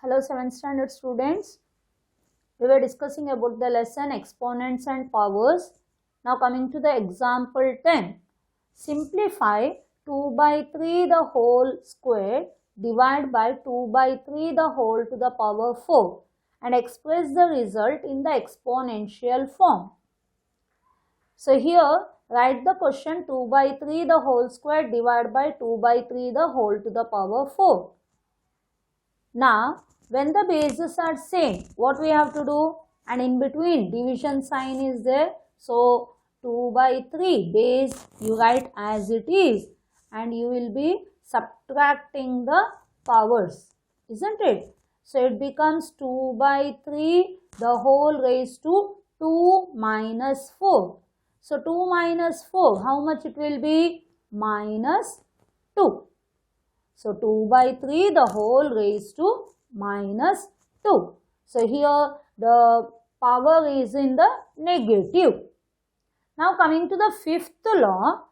Hello 7th standard students. We were discussing about the lesson exponents and powers. Now coming to the example 10. Simplify 2 by 3 the whole square divide by 2 by 3 the whole to the power 4 and express the result in the exponential form. So here write the question 2 by 3 the whole square divided by 2 by 3 the whole to the power 4. Now when the bases are same, what we have to do? And in between division sign is there. So 2 by 3 base you write as it is and you will be subtracting the powers, isn't it? So it becomes 2 by 3 the whole raised to 2 minus 4. So 2 minus 4, how much it will be? Minus 2. So 2 by 3 the whole raised to minus 2. So here the power is in the negative. Now coming to the fifth law,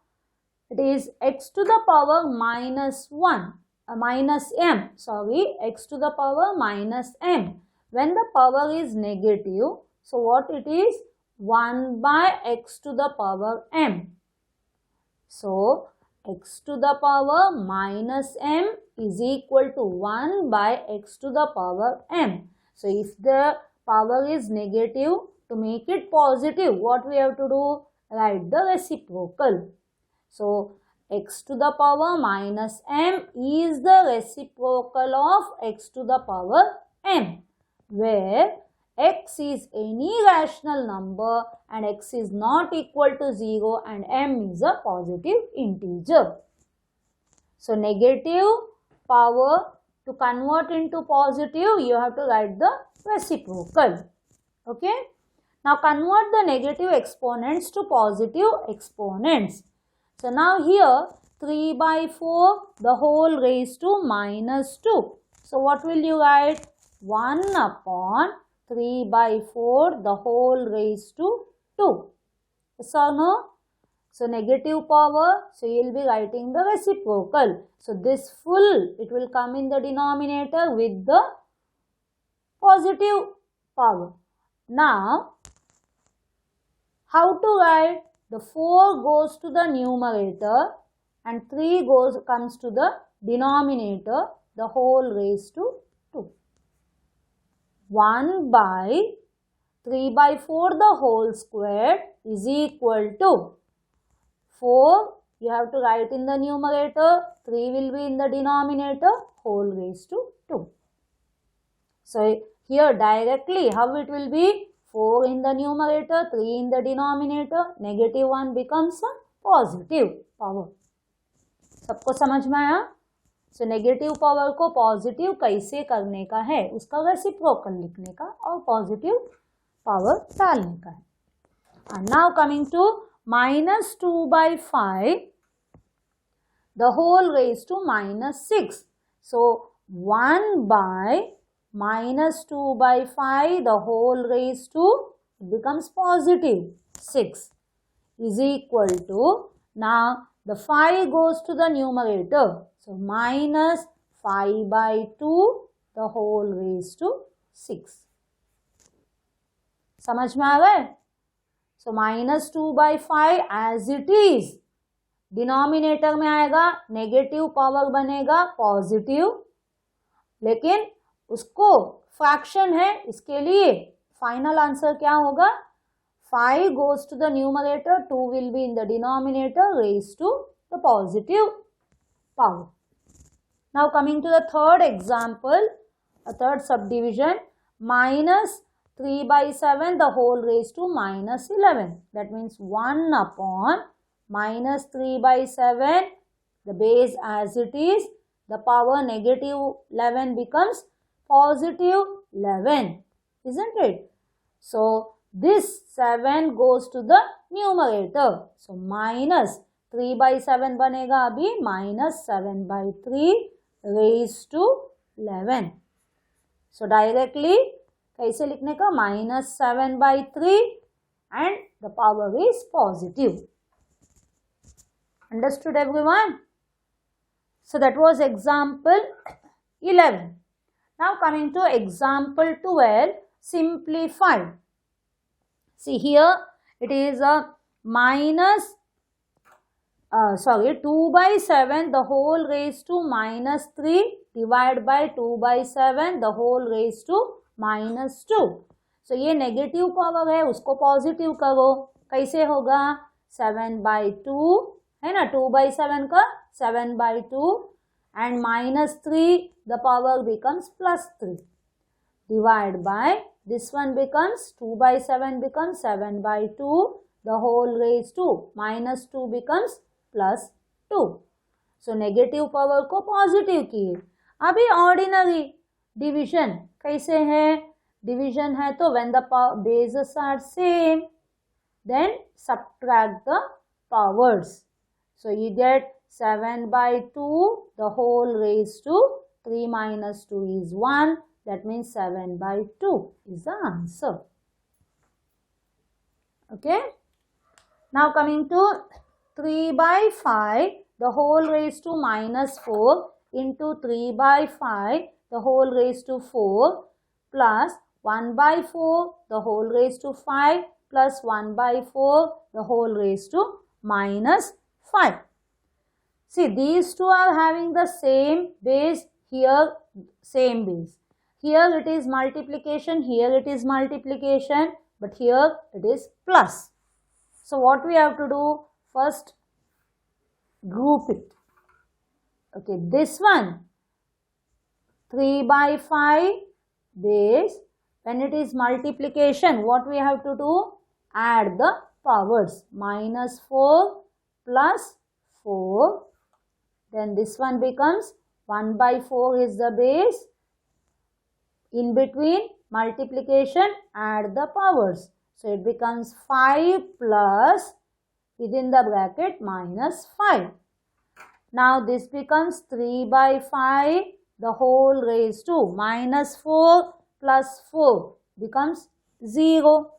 it is x to the power minus 1, x to the power minus m. When the power is negative, so what it is? 1 by x to the power m. So x to the power minus m is equal to 1 by x to the power m. So if the power is negative, to make it positive, what we have to do? Write the reciprocal. So x to the power minus m is the reciprocal of x to the power m, where x is any rational number and x is not equal to 0 and m is a positive integer. So negative power, to convert into positive, you have to write the reciprocal. Okay. Now convert the negative exponents to positive exponents. So now here 3 by 4 the whole raised to minus 2. So what will you write? 1 upon 3 by 4 the whole raised to 2. Yes or no? So negative power, so you will be writing the reciprocal. So this full, it will come in the denominator with the positive power. Now, how to write? The 4 goes to the numerator and 3 comes to the denominator, the whole raised to 2. 1 by 3 by 4 the whole square is equal to 4, you have to write in the numerator, 3 will be in the denominator, whole raised to 2. So here directly how it will be? 4 in the numerator, 3 in the denominator, negative 1 becomes a positive power. सबको समझ में आया? सो negative power को positive कैसे करने का है, उसका रेसिप्रोकल लिखने का और पॉजिटिव पावर डालने का है. And now coming to minus 2 by 5 the whole raised to minus 6. So 1 by minus 2 by 5 the whole raised to, it becomes positive 6 is equal to, now the 5 goes to the numerator. So minus 5 by 2 the whole raised to 6. समझ में आ गए? So minus 2 by 5 as it is. Denominator में आएगा, negative power बनेगा positive, लेकिन उसको fraction है, इसके लिए फाइनल आंसर क्या होगा? 5 goes to the numerator, 2 will be in the denominator raised to the positive power. Now coming to the third example, a third subdivision, minus 3 by 7 the whole raised to minus 11. That means 1 upon minus 3 by 7, the base as it is, the power negative 11 becomes positive 11, isn't it? So this 7 goes to the numerator. So minus 3 by 7 बनेगा अभी minus 7 by 3 raised to 11. So directly कैसे लिखने का? minus 7 by 3 and the power is positive. Understood everyone? So that was example 11. Now coming to example 12, simplified. See here, it is a minus 2 by 7 the whole raised to minus 3 divided by 2 by 7 the whole raised to minus 2. So ये negative power है, उसको positive करो. कैसे होगा? 7 by 2 है ना, 2 by 7 का 7 by 2 and minus 3 the power becomes plus 3 divided by this one becomes 2 by 7 becomes 7 by 2 the whole raised to minus 2 becomes plus 2. So negative power को पॉजिटिव किए. अभी ऑर्डिनरी डिवीजन कैसे है? डिवीजन है तो when the bases are same then subtract the powers. So you get 7 by 2 the whole raised to 3 minus 2 is 1. That means 7 by 2 is the answer. Okay. Now coming to 3 by 5 the whole raised to minus 4 into 3 by 5 the whole raised to 4 plus 1 by 4 the whole raised to 5 plus 1 by 4 the whole raised to minus 5. See, these two are having the same base. Here same base. Here it is multiplication, here it is multiplication, but here it is plus. So what we have to do? First group it. Okay, this one 3 by 5 base. When it is multiplication, what we have to do? Add the powers. Minus 4 plus 4. Then this one becomes 1 by 4 is the base. In between multiplication, add the powers. So it becomes 5 plus within the bracket minus 5. Now this becomes 3 by 5 the whole raised to minus 4 plus 4 becomes 0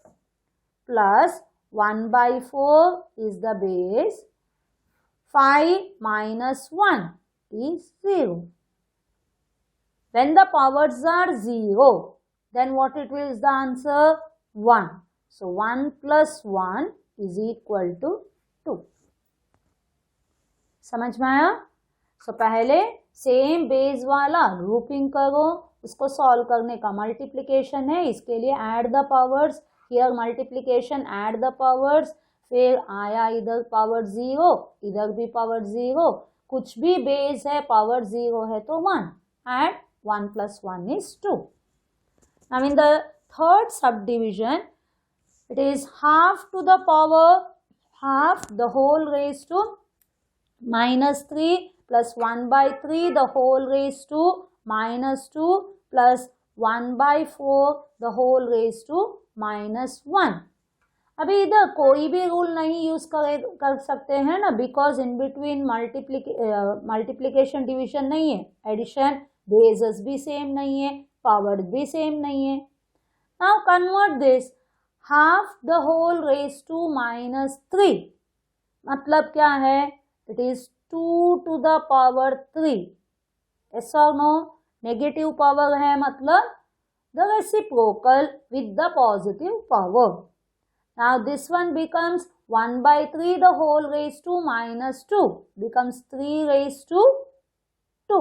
plus 1 by 4 is the base. 5 minus 1 is 0. When the powers are 0, then what it will is the answer? 1. So 1 plus 1 is equal to 2. समझ में आया? सो पहले same base वाला grouping करो, उसको solve करने का multiplication है, इसके लिए add the powers. Here multiplication add the powers, फिर आया इधर पावर 0, इधर भी पावर 0, कुछ भी बेस है पावर 0 है तो 1. Add 1 plus 1 is 2. Now in the third subdivision, it is half to the power half the whole raised to minus 3 plus 1 by 3 the whole raised to minus 2 plus 1 by 4 the whole raised to minus 1. अभी इधर कोई भी rule नहीं use कर सकते हैं ना, because in between multiplication division नहीं है, एडिशन बेसेस भी सेम नहीं है, पावर भी सेम नहीं है. Now convert this half the whole raise to minus 3. मतलब क्या है? इट इज 2 to the power 3. yes or no? Negative power है मतलब the reciprocal with the positive power. Now this one becomes 1 by 3 the whole raised to minus 2 becomes 3 raised to 2.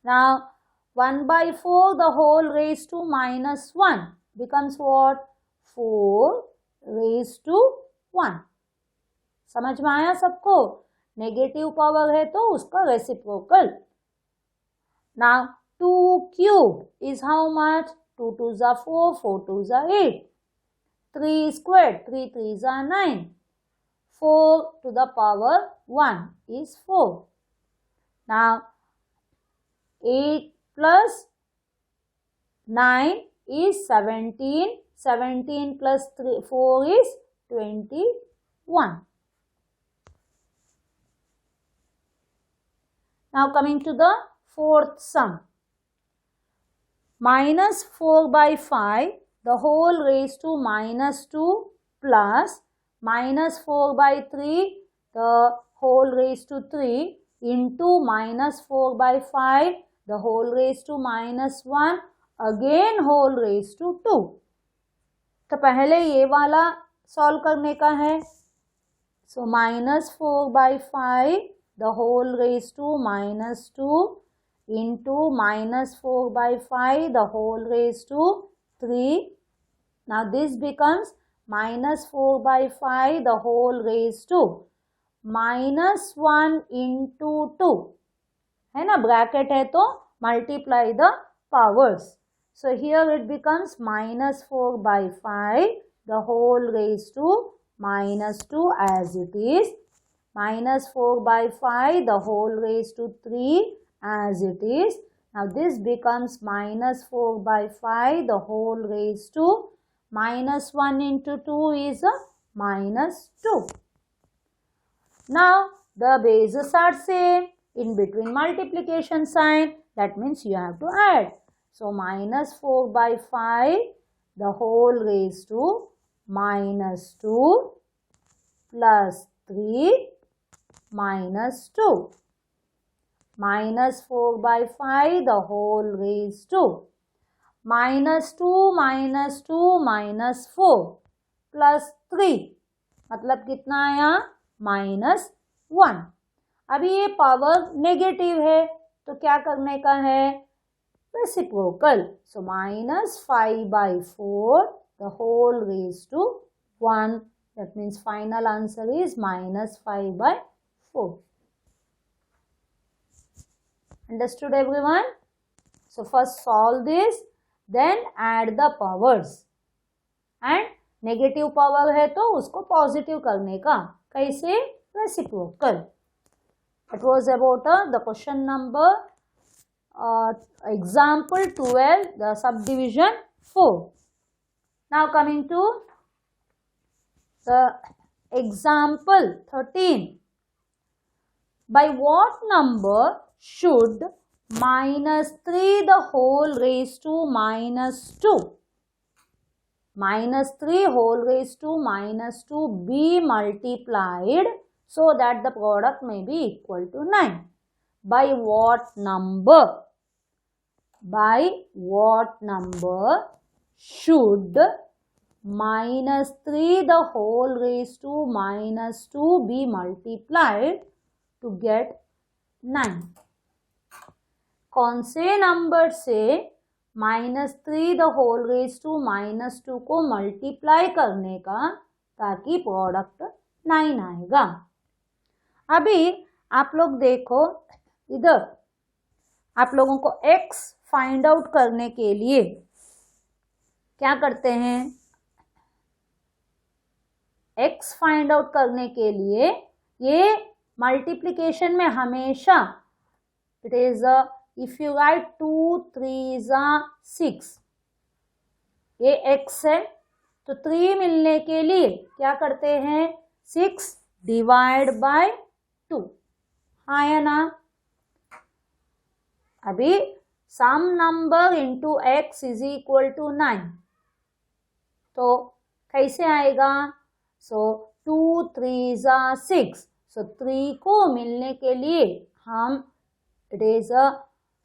Now 1 by 4 the whole raised to minus 1 becomes what? 4 raised to 1. समझ में आया सबको? Negative power है तो उसका reciprocal. Now 2 cube is how much? 2 2s are 4, 4 2s are 8. 3 squared, 3 3s are 9. 4 to the power 1 is 4. Now 8 plus 9 is 17. 17 plus 4 is 21. Now coming to the fourth sum. Minus 4 by 5 the whole raised to minus 2 plus minus 4 by 3 the whole raised to 3 into minus 4 by 5 the whole raised to minus 1, again whole raised to 2. तो पहले ये वाला solve करने का है. So minus 4/5 the whole raised to minus 2 into minus 4/5 the whole raised to 3. Now this becomes minus 4/5 the whole raised to minus 1 into 2. है ना, bracket है तो multiply the powers. So here it becomes minus 4/5 the whole raised to minus 2 as it is. Minus 4/5 the whole raised to 3 as it is. Now this becomes minus 4/5 the whole raised to minus 1 into 2 is a minus 2. Now the bases are same. In between multiplication sign, that means you have to add. So minus 4/5 the whole raised to minus 2 plus 3 minus 2. Minus 4/5 the whole raised to minus 2 minus 2 minus 4 plus 3. मतलब कितना आया? minus 1. अभी ये power negative है तो क्या करने का है? Reciprocal. So minus 5/4 the whole raised to 1. That means final answer is minus 5/4. Understood everyone? So first solve this, then add the powers. And negative power है तो उसको पॉजिटिव करने का. कैसे? Reciprocal. It was about the question number example 12, the subdivision 4. Now coming to the example 13. By what number should minus 3 the whole raised to minus 2? Minus 3 whole raised to minus 2 be multiplied so that the product may be equal to 9. By what number? By what number should minus 3 the whole raised to minus 2 be multiplied to get 9? कौन से number से minus 3 the whole raised to minus 2 को multiply करने का ताकि product 9 आएगा? अभी आप लोग देखो इधर, आप लोगों को x फाइंड आउट करने के लिए क्या करते हैं? x फाइंड आउट करने के लिए ये मल्टीप्लिकेशन में हमेशा it is if you right 2 3 6, ये x है तो 3 मिलने के लिए क्या करते हैं? 6 डिवाइड बाय 2. हाँ या ना? अभी some number into x is equal to 9, तो कैसे आएगा? सो 2 3 6. सो 3 को मिलने के लिए हम इट इज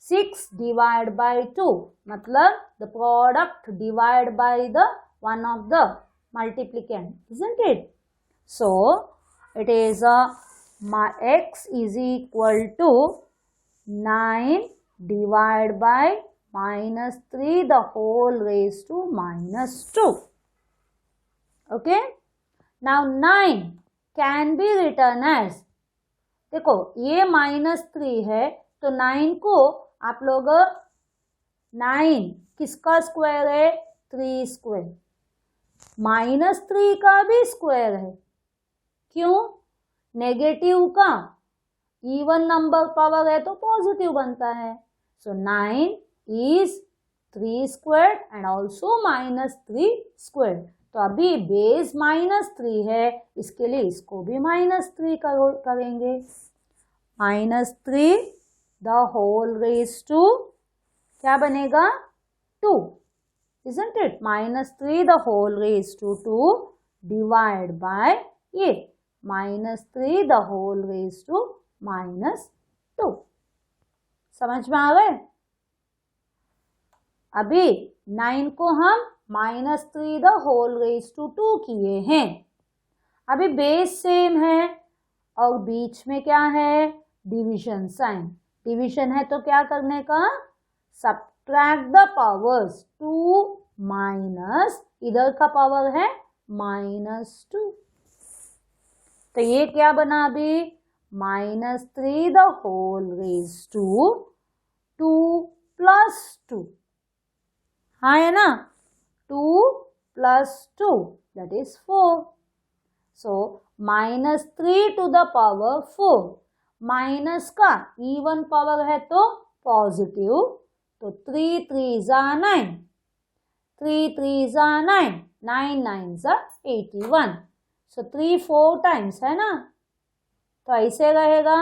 6 डिवाइड बाय 2, मतलब the product divide by the one of the multiplicand, isn't it? So it is my x is equal to 9 divided by minus 3 the whole raised to minus 2. Okay? Now 9 can be written as, देखो ये minus 3 है तो 9 को आप लोग 9 किसका square है? 3 square. minus 3 का भी स्क्वायर है. क्यों? नेगेटिव का इवन नंबर पावर है तो पॉजिटिव बनता है. सो 9 is 3 square and also minus 3 square. तो अभी बेस -3 है, इसके लिए इसको भी -3 करेंगे. -3 द होल रेज टू क्या बनेगा? 2, isn't it? -3 the whole raised to 2 divide by ये -3 the whole raised to -2. समझ में आ गए? अभी 9 को हम -3 द होल रेज टू 2 किए हैं। अभी बेस सेम है और बीच में क्या है, डिवीजन साइन। डिवीजन है तो क्या करने का, सब्ट्रैक्ट द पावर्स, 2 माइनस इधर का पावर है -2, तो ये क्या बना अभी, -3 द होल रेज टू 2 + 2, हाँ है ना, 2 + 2 that is 4. So -3 to the power 4, minus का इवन पावर है तो पॉजिटिव, तो 3 3 = 9, 3 3 = 9, 9 9 = 81. सो 3 4 टाइम्स है ना, तो ऐसे रहेगा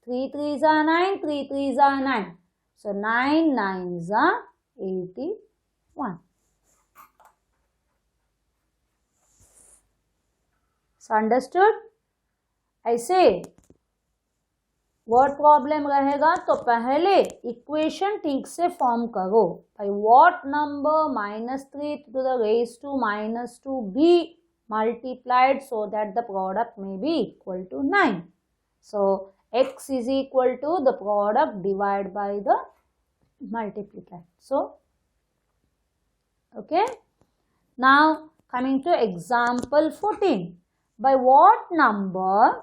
3 3 = 9, 3 3 = 9, सो 9 9 = 81. So understood? ऐसे वर्ड प्रॉब्लम रहेगा तो पहले इक्वेशन ठीक से फॉर्म करो। भाई what number -3 to the raised to -2 be multiplied so that the product may be equal to 9. So x is equal to the product divided by the multiplied. So okay, now coming to example 14. By what number,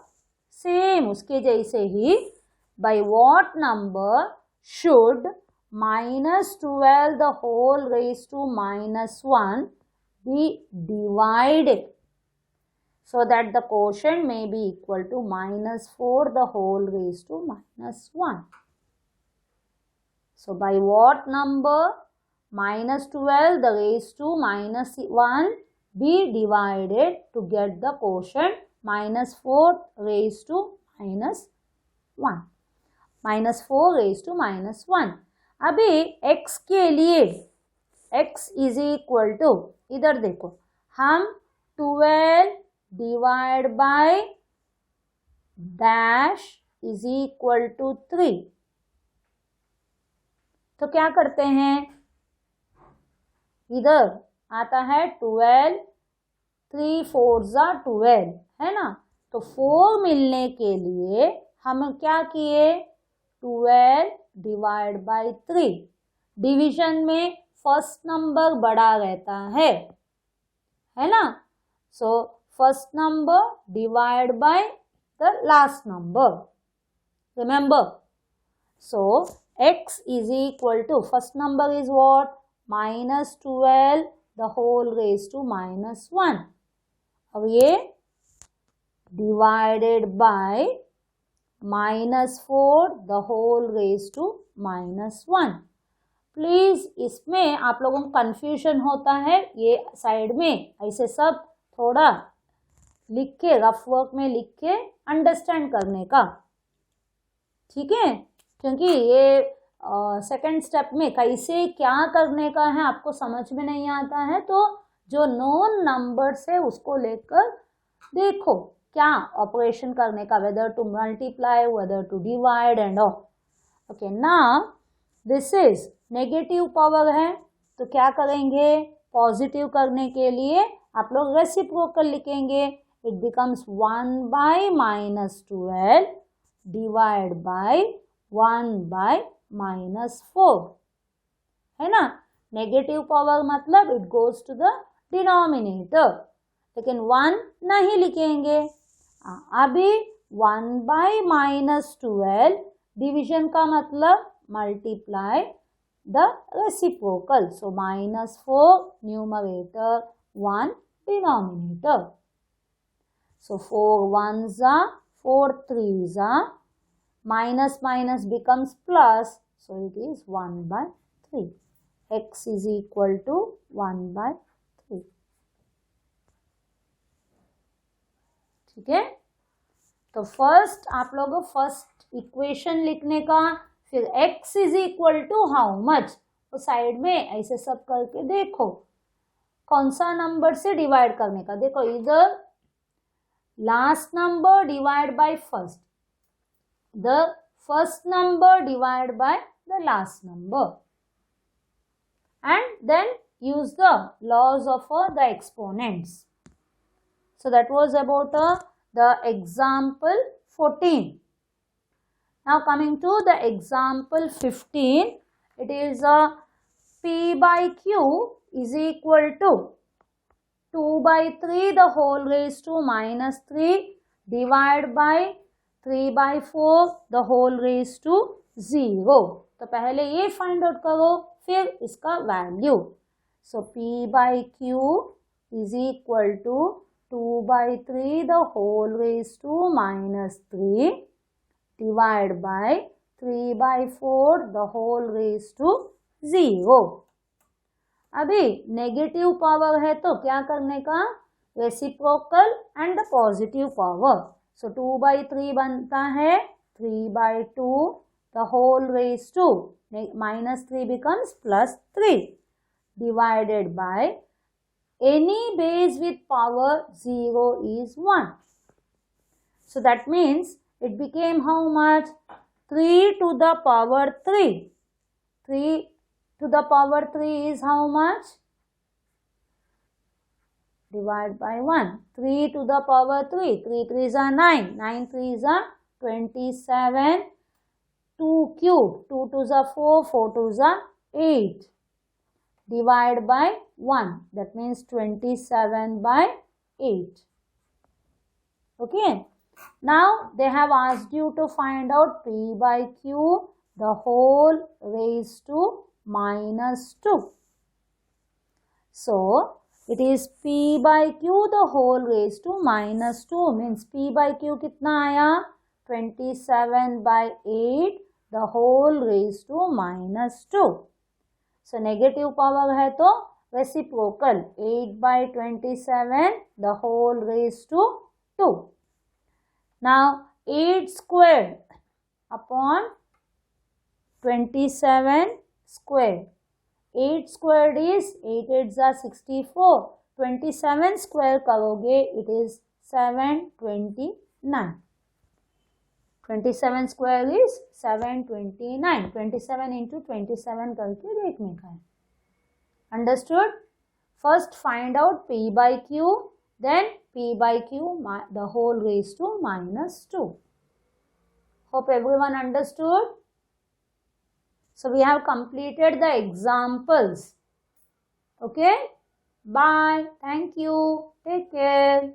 same उसके जैसे ही, by what number should -12 the whole raised to -1 be divided so that the quotient may be equal to -4 the whole raised to -1. So by what number -12 the raised to -1 be divided to get the quotient -4 raised to -1, -4 raised to -1. अभी x के लिए x is equal to, इधर देखो हम 12 divide by dash is equal to 3, तो क्या करते हैं, इधर आता है 12, 3 4 = 12 है ना, तो 4 मिलने के लिए हम क्या किए, 12 डिवाइड बाय 3, डिवीजन में फर्स्ट नंबर बड़ा रहता है ना, so first number divide by the last number, remember. So x is equal to, first number is what, -12 the whole raised to -1. अब ये divided by -4 the whole raised to -1. Please इसमें आप लोगों को कंफ्यूजन होता है, ये साइड में ऐसे सब थोड़ा लिख के, रफ वर्क में लिख के अंडरस्टैंड करने का, ठीक है, क्योंकि ये सेकंड स्टेप में कैसे क्या करने का है आपको समझ में नहीं आता है, तो जो नोन नंबर्स है उसको लेकर देखो क्या ऑपरेशन करने का, whether to multiply, whether to divide and all. Okay, now this is negative power है तो क्या करेंगे, पॉजिटिव करने के लिए आप लोग रेसिप्रोकल लिखेंगे, इट बिकम्स 1/-12 डिवाइड बाय 1/-4 है ना. नेगेटिव पावर मतलब it goes to the denominator, लेकिन 1 नहीं लिखेंगे. अभी 1/-12 डिवीजन का मतलब multiply the reciprocal, so -4 numerator, 1 denominator. So 4 1s are, 4 3s are, minus minus becomes plus, so it is 1/3. X is equal to 1/3. ठीक है, तो फर्स्ट आप लोगों फर्स्ट इक्वेशन लिखने का, फिर x is equal to how much, तो side में ऐसे सब करके देखो कौन सा नंबर से डिवाइड करने का. देखो इधर last number divide by first, the first number divide by the last number. and then use the laws of the exponents. So that was about the example 14. Now coming to the example 15, it is P by Q is equal to 2 by 3 the whole raised to minus 3 divided by 3 by 4 the whole raised to 0. तो पहले ये find out करो, फिर इसका value. So P by Q is equal to 2 by 3 the whole raised to minus 3 divided by 3 by 4 the whole raised to 0. अभी negative power है तो क्या करने का, reciprocal and positive power. So 2 by 3 बनता है 3 by 2 the whole raised to minus 3 becomes plus 3 divided by any base with power 0 is 1. So that means it became how much? 3 to the power 3. 3 to the power 3 is how much? Divide by 1. 3 to the power 3. 3 3s are 9. 9 3s are 27. 2 cube. 2 2s are 4. 4 2s are 8. Divide by 1. That means 27 by 8. Okay. Now they have asked you to find out P by Q the whole raised to minus 2. So it is P by Q the whole raised to minus 2 means P by Q कितना आया? 27 by 8 the whole raised to minus 2. So negative power है तो reciprocal 8 by 27 the whole raised to 2. Now 8 squared upon 27 squared. 8 squared is 8 8s are 64. 27 square करोगे it is 729. 27 square is 729. 27 into 27 करके देखने का है. Understood? First find out P by Q, then P by Q the whole raised to minus 2. Hope everyone understood. So we have completed the examples. Okay? Bye. Thank you. Take care.